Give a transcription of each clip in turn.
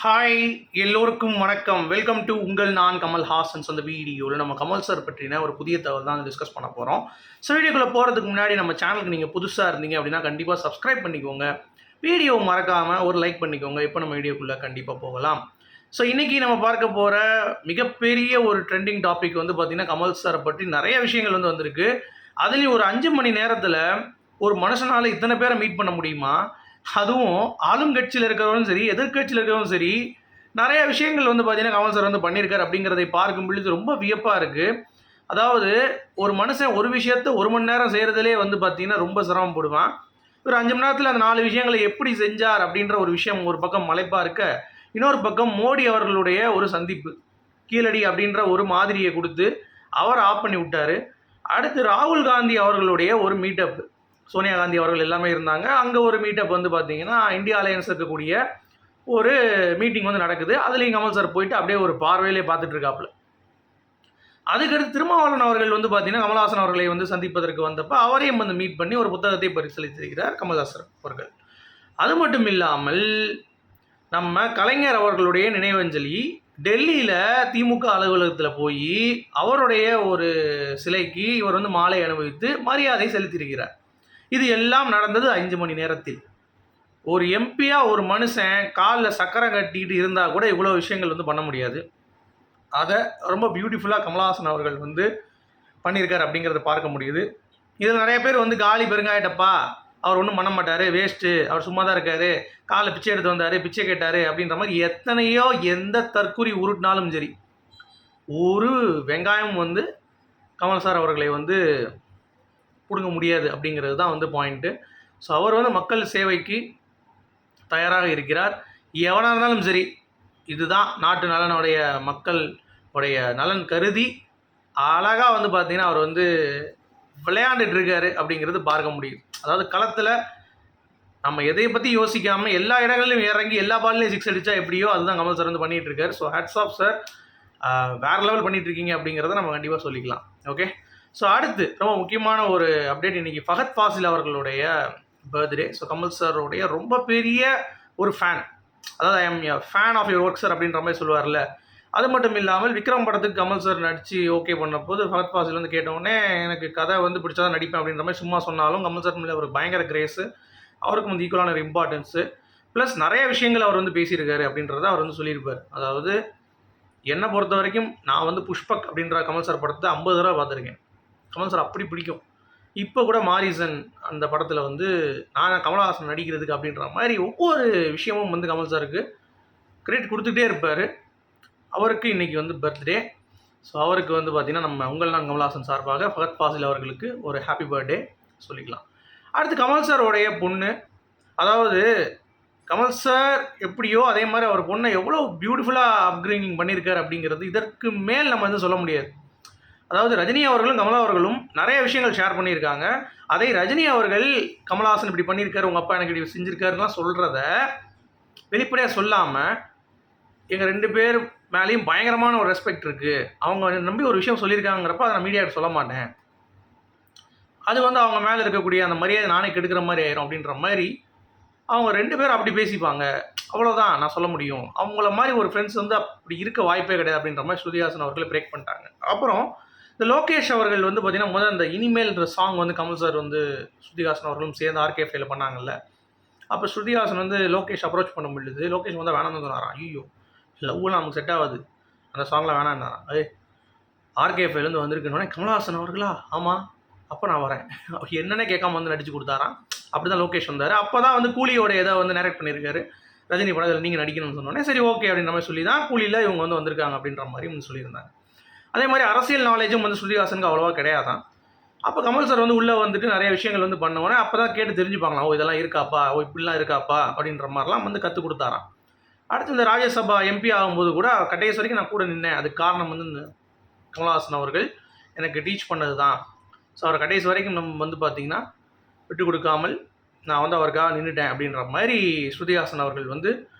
Hi, எல்லோருக்கும் வணக்கம். Welcome to உங்கள் நான் கமல் ஹாசன்ஸ். அந்த வீடியோவில் நம்ம கமல் சார் பற்றின ஒரு புதிய தகவல் தான் டிஸ்கஸ் பண்ண போகிறோம். ஸோ வீடியோக்குள்ளே போகிறதுக்கு முன்னாடி நம்ம சேனலுக்கு நீங்கள் புதுசாக இருந்தீங்க அப்படின்னா கண்டிப்பாக சப்ஸ்கிரைப் பண்ணிக்கோங்க. வீடியோ மறக்காமல் ஒரு லைக் பண்ணிக்கோங்க. இப்போ நம்ம வீடியோக்குள்ளே கண்டிப்பாக போகலாம். ஸோ இன்றைக்கி நம்ம பார்க்க போகிற மிகப்பெரிய ஒரு ட்ரெண்டிங் டாபிக் வந்து பார்த்திங்கன்னா கமல் சாரை பற்றி நிறைய விஷயங்கள் வந்து வந்திருக்கு. அதுலேயும் ஒரு 5 மணி நேரத்தில் ஒரு மனுஷனால் இத்தனை பேரை மீட் பண்ண முடியுமா? அதுவும் ஆளுங்கட்சியில் இருக்கிறவரும் சரி, எதிர்கட்சியில் இருக்கிறவரும் சரி, நிறைய விஷயங்கள் வந்து பார்த்தீங்கன்னா கமல் சார் வந்து பண்ணியிருக்காரு அப்படிங்கிறதை பார்க்கும் பொழுது ரொம்ப வியப்பாக இருக்குது. அதாவது ஒரு மனுஷன் ஒரு விஷயத்த 1 மணி நேரம் செய்கிறதுலே வந்து பார்த்தீங்கன்னா ரொம்ப சிரமப்படுவான். ஒரு 5 மணி நேரத்தில் அந்த 4 விஷயங்களை எப்படி செஞ்சார் அப்படின்ற ஒரு விஷயம் ஒரு பக்கம் மலைப்பாக இருக்க, இன்னொரு பக்கம் மோடி அவர்களுடைய ஒரு சந்திப்பு, கீழடி அப்படின்ற ஒரு மாதிரியை கொடுத்து அவர் ஆஃப் பண்ணி விட்டார். அடுத்து ராகுல் காந்தி அவர்களுடைய ஒரு மீட்டப், சோனியா காந்தி அவர்கள் எல்லாமே இருந்தாங்க. அங்கே ஒரு மீட்டப் வந்து பார்த்தீங்கன்னா இந்தியா அலையன்ஸ் இருக்கக்கூடிய ஒரு மீட்டிங் வந்து நடக்குது. அதுலேயும் கமல் சார் போயிட்டு அப்படியே ஒரு பார்வையிலே பார்த்துட்டு இருக்காப்புல. அதுக்கடுத்து திருமாவளவன் அவர்கள் வந்து பார்த்தீங்கன்னா கமல்ஹாசன் அவர்களை வந்து சந்திப்பதற்கு வந்தப்போ அவரையும் வந்து மீட் பண்ணி ஒரு புத்தகத்தை பரிசீலித்திருக்கிறார் கமல்ஹாசன் அவர்கள். அது மட்டும் இல்லாமல் நம்ம கலைஞர் அவர்களுடைய நினைவஞ்சலி டெல்லியில் திமுக அலுவலகத்தில் போய் அவருடைய ஒரு சிலைக்கு இவர் வந்து மாலை அணிவித்து மரியாதை செலுத்தியிருக்கிறார். இது எல்லாம் நடந்தது 5 மணி நேரத்தில். ஒரு எம்பியாக ஒரு மனுஷன் காலில் சக்கரை கட்டிட்டு இருந்தால் கூட இவ்வளோ விஷயங்கள் வந்து பண்ண முடியாது. அதை ரொம்ப பியூட்டிஃபுல்லாக கமல்ஹாசன் அவர்கள் வந்து பண்ணியிருக்கார் அப்படிங்கிறத பார்க்க முடியுது. இதில் நிறைய பேர் வந்து காலி பெருங்காயிட்டப்பா, அவர் ஒன்றும் பண்ண மாட்டார், வேஸ்ட்டு, அவர் சும்மா தான் இருக்கார், காலில் பிச்சை எடுத்து வந்தார், பிச்சை கேட்டார் அப்படின்ற மாதிரி எத்தனையோ எந்த தற்குறி உருட்டினாலும் சரி, ஒரு வெங்காயம் வந்து கமல் சார் அவர்களை வந்து கொடுக்க முடியாது அப்படிங்கிறது தான் வந்து பாயிண்ட்டு. ஸோ அவர் வந்து மக்கள் சேவைக்கு தயாராக இருக்கிறார். எவனாக இருந்தாலும் சரி, இதுதான் நாட்டு நலனுடைய மக்களுடைய நலன் கருதி அழகாக வந்து பார்த்திங்கன்னா அவர் வந்து விளையாண்டுட்டு இருக்காரு அப்படிங்கிறது பார்க்க முடியுது. அதாவது களத்தில் நம்ம எதை பற்றி யோசிக்காமல் எல்லா இடங்களிலும் இறங்கி எல்லா பால்லையும் 6 அடித்தா எப்படியோ அதுதான் கமல் சார் வந்து பண்ணிகிட்டு இருக்காரு. ஸோ ஹேட்ஸ் ஆஃப் சார், வேறு லெவல் பண்ணிகிட்ருக்கீங்க அப்படிங்கிறத நம்ம கண்டிப்பாக சொல்லிக்கலாம். ஓகே, ஸோ அடுத்து ரொம்ப முக்கியமான ஒரு அப்டேட். இன்றைக்கி ஃபஹத் ஃபாசில் அவர்களுடைய பர்த்டே. ஸோ கமல் சாரோடைய ரொம்ப பெரிய ஒரு ஃபேன், அதாவது I am fan of your work sir அப்படின்ற மாதிரி சொல்லுவார்ல. அது மட்டும் இல்லாமல் விக்ரம் படத்துக்கு கமல் சார் நடித்து ஓகே பண்ண போது ஃபஹத் ஃபாசில் வந்து கேட்டவுடனே எனக்கு கதை வந்து பிடிச்சதான் நடிப்பேன் அப்படின்ற மாதிரி சும்மா சொன்னாலும் கமல் சார் மேலே அவருக்கு பயங்கர கிரேஸு, அவருக்கு வந்து ஈக்குவலான ஒரு இம்பார்ட்டன்ஸு, ப்ளஸ் நிறைய விஷயங்கள் அவர் வந்து பேசியிருக்காரு அப்படின்றத அவர் வந்து சொல்லியிருப்பார். அதாவது என்னை பொறுத்த வரைக்கும் நான் வந்து புஷ்பக் அப்படின்ற கமல் சார் படத்தை 50 தடவை பார்த்துருக்கேன். கமல் சார் அப்படி பிடிக்கும். இப்போ கூட மாரிசன் அந்த படத்தில் வந்து நான் கமல்ஹாசன் நடிக்கிறதுக்கு அப்படின்ற மாதிரி ஒவ்வொரு விஷயமும் வந்து கமல் சாருக்கு கிரெடிட் கொடுத்துட்டே இருப்பார். அவருக்கு இன்றைக்கி வந்து பர்த்டே. ஸோ அவருக்கு வந்து பார்த்திங்கன்னா நம்ம உங்கள் நான் கமல்ஹாசன் சார்பாக ஃபஹத் ஃபாசில் அவர்களுக்கு ஒரு ஹாப்பி பர்த்டே சொல்லிக்கலாம். அடுத்து கமல் சாரோடைய பொண்ணு, அதாவது கமல் சார் எப்படியோ அதே மாதிரி அவர் பொண்ணை எவ்வளோ பியூட்டிஃபுல்லாக அப்கிரேடிங் பண்ணியிருக்காரு அப்படிங்கிறது இதற்கு மேல் நம்ம வந்து சொல்ல முடியாது. அதாவது ரஜினி அவர்களும் கமலா அவர்களும் நிறைய விஷயங்கள் ஷேர் பண்ணியிருக்காங்க. அதை ரஜினி அவர்கள் கமல்ஹாசன் இப்படி பண்ணியிருக்காரு, உங்கள் அப்பா எனக்கு இப்படி செஞ்சுருக்காருலாம் சொல்கிறத வெளிப்படையாக சொல்லாமல் எங்கள் 2 பேர் மேலேயும் பயங்கரமான ஒரு ரெஸ்பெக்ட் இருக்குது, அவங்க நம்பி ஒரு விஷயம் சொல்லியிருக்காங்கிறப்ப அதை நான் மீடியாவுக்கு சொல்ல மாட்டேன், அது வந்து அவங்க மேலே இருக்கக்கூடிய அந்த மரியாதை நானே கெடுக்கிற மாதிரி ஆயிரும் அப்படின்ற மாதிரி அவங்க 2 பேரும் அப்படி பேசிப்பாங்க. அவ்வளோதான் நான் சொல்ல முடியும். அவங்கள மாதிரி ஒரு ஃப்ரெண்ட்ஸ் வந்து அப்படி இருக்க வாய்ப்பே கிடையாது அப்படின்ற மாதிரி ஸ்ருதிஹாசன் அவர்கள் பிரேக் பண்ணிட்டாங்க. அப்புறம் இந்த லோகேஷ் அவர்கள் வந்து பார்த்திங்கன்னா முதல்ல இந்த இனிமேல்ன்ற சாங் வந்து கமல் சார் வந்து ஸ்ருதிஹாசன் அவர்களும் சேர்ந்து ஆர்கேஃபேல பண்ணாங்கல்ல. அப்போ ஸ்ருதிஹாசன் வந்து லோகேஷ் அப்ரோச் பண்ண முடியுது. லோகேஷ் வந்து வேணாம்னு சொன்னாராம். ஐயோ லவ்லாம் நமக்கு செட் ஆகாது, அந்த சாங்லாம் வேணான்னாராம். ஆர்கேஃபேலேருந்து வந்திருக்குன்னொடனே கமல்ஹாசன் அவர்களா, ஆமாம் அப்போ நான் வரேன் என்னென்ன கேட்காம வந்து நடிச்சு கொடுத்தாராம். அப்படி தான் லோகேஷ் வந்தார். அப்போ தான் வந்து கூலியோட இதை வந்து நேரக்ட் பண்ணியிருக்காரு. ரஜினி படத்தில் நீங்கள் நடிக்கணும்னு சொன்னோடனே சரி ஓகே அப்படின்ற மாதிரி சொல்லி தான் கூலியில் இவங்க வந்து வந்திருக்காங்க அப்படின்ற மாதிரி வந்து சொல்லியிருந்தாங்க. அதே மாதிரி அரசியல் நாலேஜும் வந்து ஸ்ருதிஹாசனுக்கு அவ்வளோவா கிடையாதான். அப்போ கமல் சார் வந்து உள்ளே வந்துட்டு நிறைய விஷயங்கள் வந்து பண்ணோன்னே அப்போ தான் கேட்டு தெரிஞ்சுப்பாங்களாம், ஓ இதெல்லாம் இருக்காப்பா, ஓ இப்படிலாம் இருக்காப்பா அப்படின்ற மாதிரிலாம் வந்து கற்றுக் கொடுத்தாராம். அடுத்து இந்த ராஜ்யசபா எம்பி ஆகும்போது கூட கடைசி வரைக்கும் நான் கூட நின்னேன். அதுக்கு காரணம் வந்து இந்த கமல்ஹாசன் அவர்கள் எனக்கு டீச் பண்ணது தான். ஸோ அவர் கடைசி வரைக்கும் நம்ம வந்து பார்த்திங்கன்னா விட்டு கொடுக்காமல் நான் வந்து அவருக்காக நின்றுட்டேன் அப்படின்ற மாதிரி ஸ்ருதிஹாசன் அவர்கள் வந்து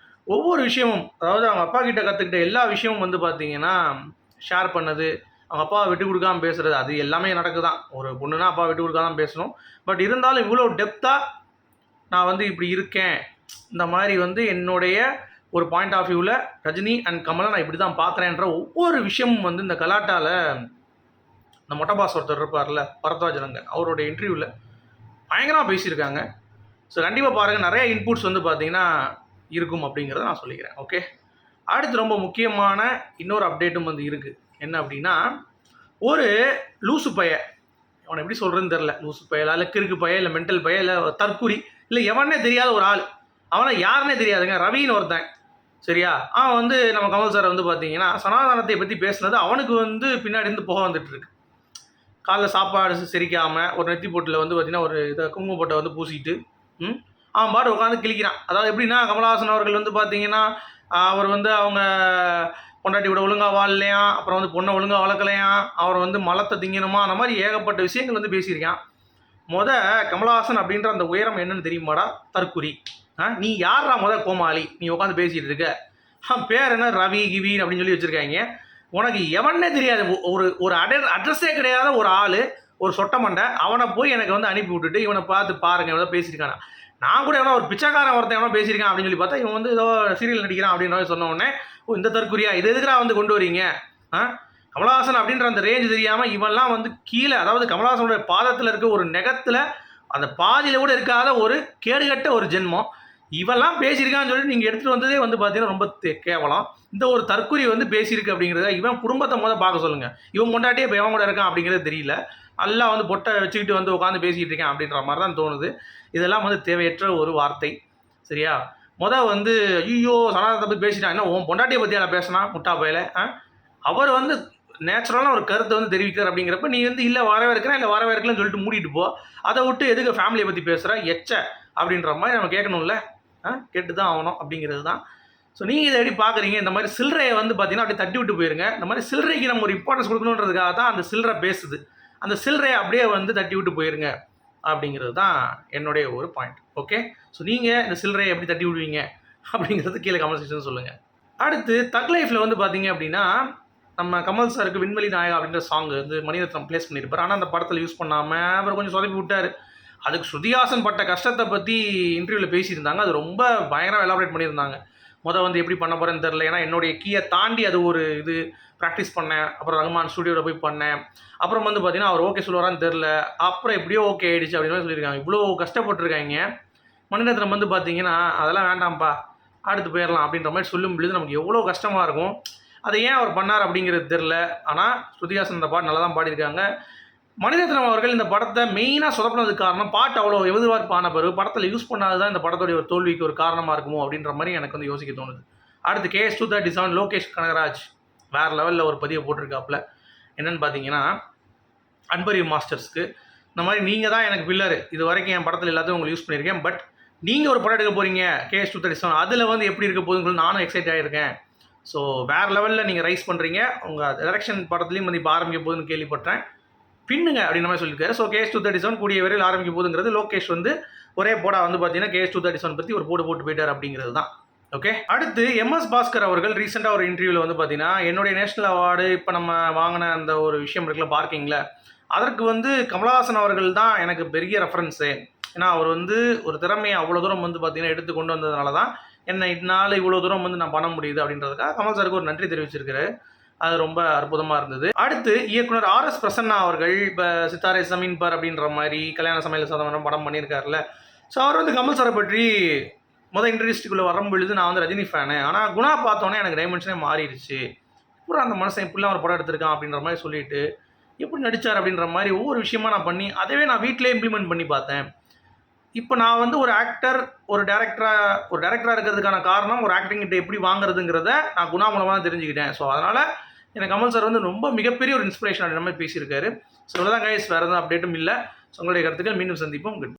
ஒவ்வொரு விஷயமும், அதாவது அவங்க அப்பா கிட்ட கற்றுக்கிட்ட எல்லா விஷயமும் வந்து பார்த்திங்கன்னா ஷேர் பண்ணது, அவங்க அப்பாவை விட்டு கொடுக்காமல் பேசுகிறது, அது எல்லாமே நடக்குதான். ஒரு பொண்ணுனா அப்பா விட்டு கொடுக்காம பேசணும். பட் இருந்தாலும் இவ்வளோ டெப்த்தாக நான் வந்து இப்படி இருக்கேன், இந்த மாதிரி வந்து என்னுடைய ஒரு பாயிண்ட் ஆஃப் வியூவில் ரஜினி அண்ட் கமலை நான் இப்படி தான் பார்க்குறேன்ற ஒவ்வொரு விஷயமும் வந்து இந்த கலாட்டாவில் இந்த மொட்டை பாஸ் ஒருத்தர் இருப்பார்ல பரத்வாஜனங்க அவருடைய இன்டர்வியூவில் பயங்கரமாக பேசியிருக்காங்க. ஸோ கண்டிப்பாக பாருங்கள், நிறைய இன்புட்ஸ் வந்து பார்த்திங்கன்னா இருக்கும் அப்படிங்கிறத நான் சொல்லிக்கிறேன். ஓகே, அடுத்து ரொம்ப முக்கியமான இன்னொரு அப்டேட்டும் வந்து இருக்குது. என்ன அப்படின்னா, ஒரு லூசு பைய, அவனை எப்படி சொல்கிறதுன்னு தெரில, லூசு பையலா இல்லை கிறுக்கு பைய இல்லை மென்டல் பைய இல்லை தற்குறி இல்லை எவனே தெரியாத ஒரு ஆள், அவனை யாருன்னே தெரியாதுங்க, ரவின்னு ஒருத்தன். சரியா, அவன் வந்து நம்ம கமல் சாரை வந்து பார்த்தீங்கன்னா சனாதனத்தை பற்றி பேசுனது அவனுக்கு வந்து பின்னாடி இருந்து போக வந்துட்டுருக்கு. காலைல சாப்பாடு செரிக்காமல் ஒரு நெத்தி போட்டில் வந்து பார்த்திங்கன்னா ஒரு இதை குங்கும போட்டை வந்து பூசிட்டு அவன் பாட்டு உட்காந்து கிழிக்கிறான். அதாவது எப்படின்னா, கமலஹாசன் அவர்கள் வந்து பார்த்தீங்கன்னா அவர் வந்து அவங்க பொண்டாட்டி கூட ஒழுங்காக வாழலையாம், அப்புறம் வந்து பொண்ணை ஒழுங்காக வளர்க்கலையாம், அவர் வந்து மலத்தை திங்கணுமா, அந்த மாதிரி ஏகப்பட்ட விஷயங்கள் வந்து பேசியிருக்கான். கமலஹாசன் அப்படின்ற அந்த உயரம் என்னன்னு தெரியுமாடா? தற்குறி. நீ யாரா கோமாளி நீ உட்காந்து பேசிகிட்டு இருக்க? பேர் என்ன ரவி கிவி அப்படின்னு சொல்லி வச்சுருக்காங்க. உனக்கு எவனே தெரியாது, ஒரு அட்ரஸே கிடையாத ஒரு ஆள், ஒரு சொட்ட மண்டை, அவனை போய் எனக்கு வந்து அனுப்பி விட்டுட்டு இவனை பார்த்து பாருங்க எவ்வளோ பேசியிருக்கானா. நான் கூட எவ்வளோ ஒரு பிச்சைக்காரன் ஒருத்தன் எவ்வளோ பேசியிருக்கான் அப்படின்னு சொல்லி பார்த்தா இவன் வந்து ஏதோ சீரியல் நடிக்கிறான் அப்படின்னு சொன்ன உடனே இந்த தற்குறியா இது எதுக்குறா வந்து கொண்டு வரீங்க? கமலஹாசன் அப்படின்ற அந்த ரேஞ்ச் தெரியாமல் இவன்லாம் வந்து கீழே, அதாவது கமலஹாசனுடைய பாதத்தில் இருக்க ஒரு நெகத்தில் அந்த பாதியில் கூட இருக்காத ஒரு கேடுகட்ட ஒரு ஜென்மம், இவெல்லாம் பேசியிருக்கான்னு சொல்லி நீங்கள் எடுத்துகிட்டு வந்ததே வந்து பார்த்தீங்கன்னா ரொம்ப கேவலம். இந்த ஒரு தற்குறி வந்து பேசியிருக்கு அப்படிங்கிறத இவன் குடும்பத்தை பார்க்க சொல்லுங்கள். இவன் கொண்டாட்டியே இப்போ எவன் கூட இருக்கான் அப்படிங்கிறது தெரியல. நல்லா வந்து பொட்டை வச்சுக்கிட்டு வந்து உட்காந்து பேசிக்கிட்டு இருக்கேன் அப்படின்ற மாதிரி தான் தோணுது. இதெல்லாம் வந்து தேவையற்ற ஒரு வார்த்தை. சரியா, வந்து ஐயோ சனாதனத்தை பற்றி பேசிட்டான், என்ன உன் பொண்டாட்டியை பற்றியால பேசினா முட்டா பயில? அவர் வந்து நேச்சுரலான ஒரு கருத்தை வந்து தெரிவிக்கிறார் அப்படிங்கிறப்ப நீ வந்து இல்லை வரவேற்கிறேன் இல்லை வரவேற்கலன்னு சொல்லிட்டு மூடிட்டு போ. அதை விட்டு எதுக்கு ஃபேமிலியை பற்றி பேசுகிற எச்ச அப்படின்ற மாதிரி நம்ம கேட்கணும்ல. கேட்டு தான் ஆகணும் அப்படிங்கிறது தான். ஸோ நீங்கள் இதை எப்படி பார்க்குறீங்க? இந்த மாதிரி சில்லறையை வந்து பார்த்தீங்கன்னா அப்படியே தட்டி விட்டு போயிருங்க. இந்த மாதிரி சில்லறைக்கு நம்ம ஒரு இம்பார்ட்டன்ஸ் கொடுக்கணுன்றதுக்காக தான் அந்த சில்லறை பேசுது. அந்த சில்லறையை அப்படியே வந்து தட்டி விட்டு போயிருங்க அப்படிங்கிறது தான் என்னுடைய ஒரு பாயிண்ட். ஓகே, ஸோ நீங்கள் இந்த சில்லறையை எப்படி தட்டி விடுவீங்க அப்படிங்கிறது கீழே கமெண்ட் செக்ஷன் சொல்லுங்கள். அடுத்து தக் லைஃப்பில் வந்து பார்த்தீங்க அப்படின்னா, நம்ம கமல் சாருக்கு விண்வெளி நாயகா அப்படின்ற சாங் வந்து மணிரத்னம் ப்ளேஸ் பண்ணியிருப்பார். ஆனால் அந்த படத்தில் யூஸ் பண்ணாமல் அப்புறம் கொஞ்சம் சொதப்பி விட்டார். அதுக்கு ஸ்ருதிஹாசன் பட்ட கஷ்டத்தை பற்றி இன்டர்வியூவில் பேசியிருந்தாங்க. அது ரொம்ப பயங்கரம் எலாபரேட் பண்ணியிருந்தாங்க. வந்து எப்படி பண்ண போகிறேன்னு தெரில, ஏன்னா என்னுடைய கீயை தாண்டி அது ஒரு இது ப்ராக்டிஸ் பண்ணேன். அப்புறம் ரகுமான் ஸ்டுடியோவில் போய் பண்ணேன். அப்புறம் வந்து பார்த்தீங்கன்னா அவர் ஓகே சொல்லுவாரான்னு தெரில. அப்புறம் எப்படியோ ஓகே ஆகிடுச்சு அப்படின்னு சொல்லியிருக்காங்க. இவ்வளோ கஷ்டப்பட்டுருக்காங்க. மணிரத்னம் வந்து பார்த்தீங்கன்னா அதெல்லாம் வேண்டாம்ப்பா அடுத்து போயிடலாம் அப்படின்ற மாதிரி சொல்லும் பொழுது நமக்கு எவ்வளோ கஷ்டமாக இருக்கும். அதை ஏன் அவர் பண்ணார் அப்படிங்கிறது தெரில. ஆனால் ஸ்ருதிஹாசன் இந்த பாட்டு நல்லா தான் பாடியிருக்காங்க. மணிரத்னம் அவர்கள் இந்த படத்தை மெயினாக சொதப்பினதுக்கு காரணம் பாட்டு அவ்வளோ எதிர்பார்ப்பான பிறகு படத்தில் யூஸ் பண்ணாது தான் இந்த படத்துடைய ஒரு தோல்விக்கு ஒரு காரணமாக இருக்குமோ அப்படின்ற மாதிரி எனக்கு வந்து யோசிக்க தோணுது. அடுத்து KS 237 லோகேஷ் கனகராஜ் வேறு லெவலில் ஒரு பதிவை போட்டிருக்காப்புல. என்னென்னு பார்த்தீங்கன்னா, அன்பரியூ மாஸ்டர்ஸ்க்கு இந்த மாதிரி நீங்கள் தான் எனக்கு பில்லரு, இது வரைக்கும் என் படத்தில் எல்லாத்தையும் உங்களுக்கு யூஸ் பண்ணியிருக்கேன், பட் நீங்கள் ஒரு படம் எடுக்க போகிறீங்க KS 237, அதில் வந்து எப்படி இருக்க போகுதுன்னு நானும் எக்ஸைட் ஆகியிருக்கேன். ஸோ வேறு லெவலில் நீங்கள் ரைஸ் பண்ணுறீங்க. உங்கள் எலெக்ஷன் படத்துலையும் வந்து இப்போ ஆரம்பிக்க போகுதுன்னு கேள்விப்பட்டேன். பின்னுங்க அப்படின்ற மாதிரி சொல்லியிருக்காரு. ஸோ KS 237 கூடிய விரைவில் ஆரம்பிக்க போகுதுங்கிறது லோகேஷ் வந்து ஒரே போடா வந்து பார்த்தீங்கன்னா KS 237 பற்றி ஒரு போட்டு போயிட்டார் அப்படிங்கிறது தான். ஓகே, அடுத்து MS பாஸ்கர் அவர்கள் ரீசெண்டாக ஒரு இன்டர்வியூவில் வந்து பார்த்தீங்கன்னா, என்னுடைய நேஷனல் அவார்டு இப்போ நம்ம வாங்கின அந்த ஒரு விஷயம் இருக்குல்ல பார்க்கிங்கில், அதற்கு வந்து கமலஹாசன் அவர்கள் தான் எனக்கு பெரிய ரெஃபரன்ஸு. ஏன்னா அவர் வந்து ஒரு திறமையை அவ்வளோ தூரம் வந்து பார்த்தீங்கன்னா எடுத்து கொண்டு வந்ததுனால தான் என்ன இதனால் இவ்வளோ தூரம் வந்து நான் பண்ண முடியுது அப்படின்றதுக்காக கமல் சாருக்கு ஒரு நன்றி தெரிவிச்சிருக்காரு. அது ரொம்ப அற்புதமாக இருந்தது. அடுத்து இயக்குனர் RS பிரசன்னா அவர்கள் இப்போ சித்தாரை சமீன் பர் அப்படின்ற மாதிரி கல்யாண சமையல் சாதனம் படம் பண்ணியிருக்காருல்ல. ஸோ அவர் வந்து கமல் சாரை பற்றி இண்டஸ்ட்ரிக்குள்ளே வரும்பொழுது நான் வந்து ரஜினி ஃபேனு, ஆனால் குணா பார்த்தோன்னே எனக்கு டைமென்ஷனே மாறிடுச்சு. அப்புறம் அந்த மனுஷன் இப்படிலாம் ஒரு படம் எடுத்திருக்கான் அப்படின்ற மாதிரி சொல்லிட்டு எப்படி நடித்தார் அப்படின்ற மாதிரி ஒவ்வொரு விஷயமா நான் பண்ணி அதவே நான் வீட்டிலே இம்ப்ளிமெண்ட் பண்ணி பார்த்தேன். இப்போ நான் வந்து ஒரு ஆக்டர் ஒரு டேரக்டராக இருக்கிறதுக்கான காரணம் ஒரு ஆக்டிங் கிட்ட எப்படி வாங்குறதுங்கிறத நான் குணா மூலமாக தான் தெரிஞ்சுக்கிட்டேன். ஸோ அதனால் எனக்கு கமல் சார் வந்து ரொம்ப மிகப்பெரிய ஒரு இன்ஸ்பிரேஷன் அப்படின்ற மாதிரி பேசியிருக்காரு. ஸோ அவ்வளோதான் கைஸ், வேறு எதுவும் அப்டேட்டும் இல்லை. ஸோ உங்களுடைய கருத்துக்கள் மீண்டும் சந்திப்போம். குட்.